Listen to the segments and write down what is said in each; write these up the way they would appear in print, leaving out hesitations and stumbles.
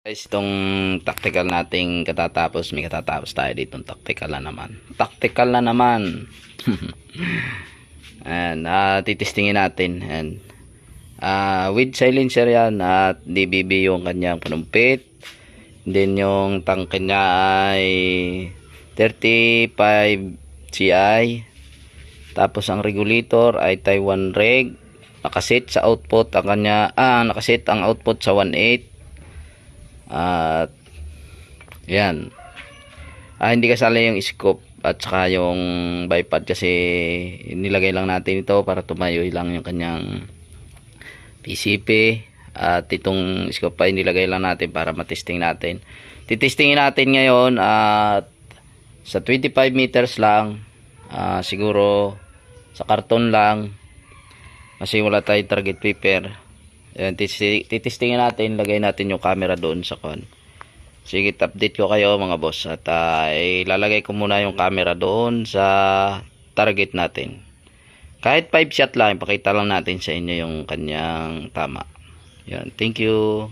Guys, itong tactical nating katatapos, may katatapos tayo ditong tactical na naman. Tactical na naman. And titistingin natin. And with silencer yan at DBB yung kanyang panumpit. Then yung tangke niya ay 35 CI. Tapos ang regulator ay Taiwan reg. Nakaset sa output ang kanya, nakaset ang output sa 1.8. At yan, hindi kasali yung scope at saka yung bipod kasi nilagay lang natin ito para tumayo lang yung kanyang PCP. At itong scope pa nilagay lang natin para matesting natin. Titestingin natin ngayon at sa 25 meters lang, siguro sa karton lang kasi wala tayong target paper. Ayan, titistingin natin, lagay natin yung camera doon sa kon. Sige, update ko kayo mga boss. At ilalagay ko muna yung camera doon sa target natin. Kahit 5 shot lang, ipakita lang natin sa inyo yung kanyang tama. Ayan, thank you.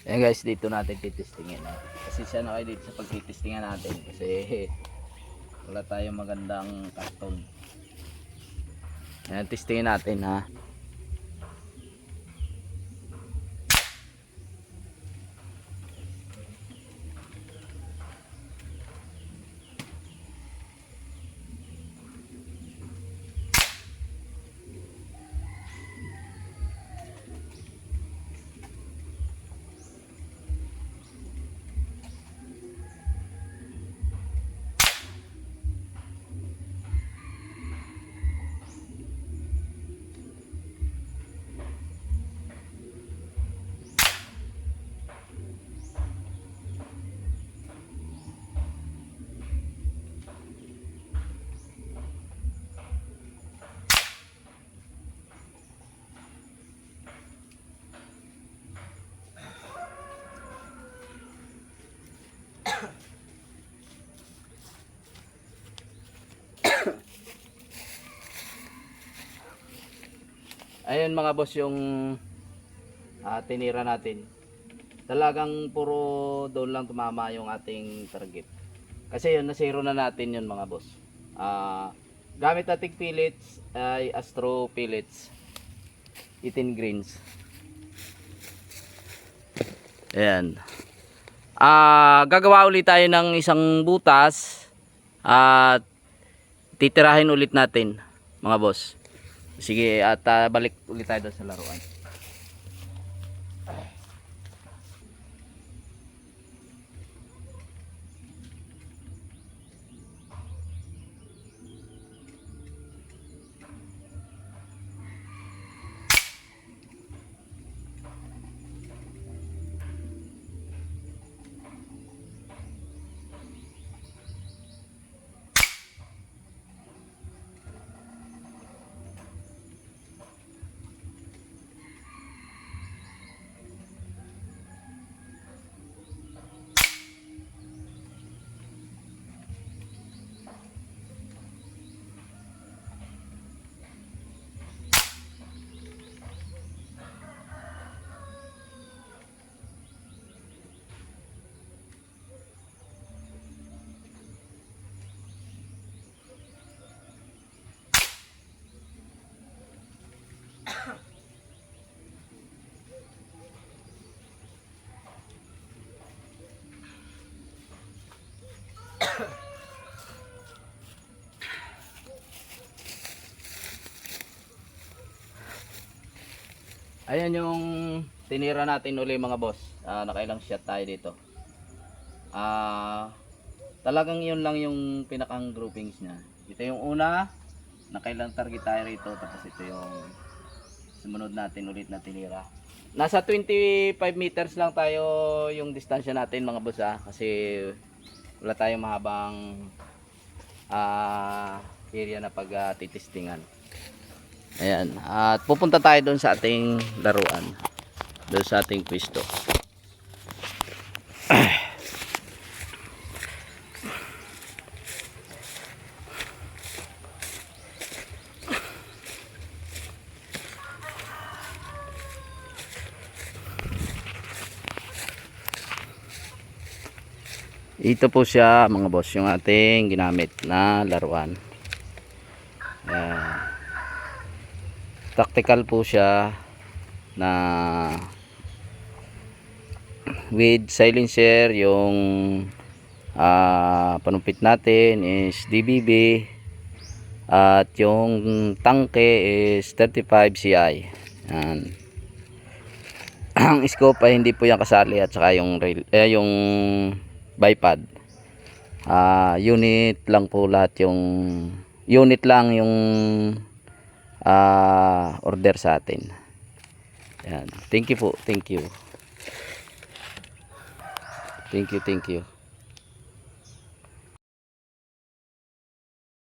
Ayan guys, dito natin titistingin. Kasi siya na kayo dito sa pagtitistingan natin. Kasi wala tayong magandang karton. Ayan, testingin natin ha. Ayun mga boss yung tinira natin. Talagang puro doon lang tumama yung ating target. Kasi yun, na-zero na natin yun mga boss. Gamit nating pellets ay Astro pellets 18 grains. Ayan. Gagawa ulit tayo ng isang butas at titirahin ulit natin mga boss. Sige, at balik ulit tayo sa laruan. Ayan yung tinira natin uli mga boss. Nakailang shot tayo dito. Talagang yun lang yung pinakang groupings niya. Ito yung una, nakailang target tayo rito. Tapos ito yung sumunod natin ulit na tinira. Nasa 25 meters lang tayo yung distansya natin mga boss kasi wala tayong mahabang area na pag titistingan. Ayan, at pupunta tayo doon sa ating laruan, doon sa ating pwesto. Ito po siya mga boss, yung ating ginamit na laruan. Ayan. Tactical po siya na with silencer. Yung panumpit natin is DBB at yung tangke is 35 CI. Ayan. Ang scope ay hindi po yan kasali at saka yung yung bipod. Unit lang po lahat, yung unit lang yung order sa atin. Ayan. Thank you po. Thank you.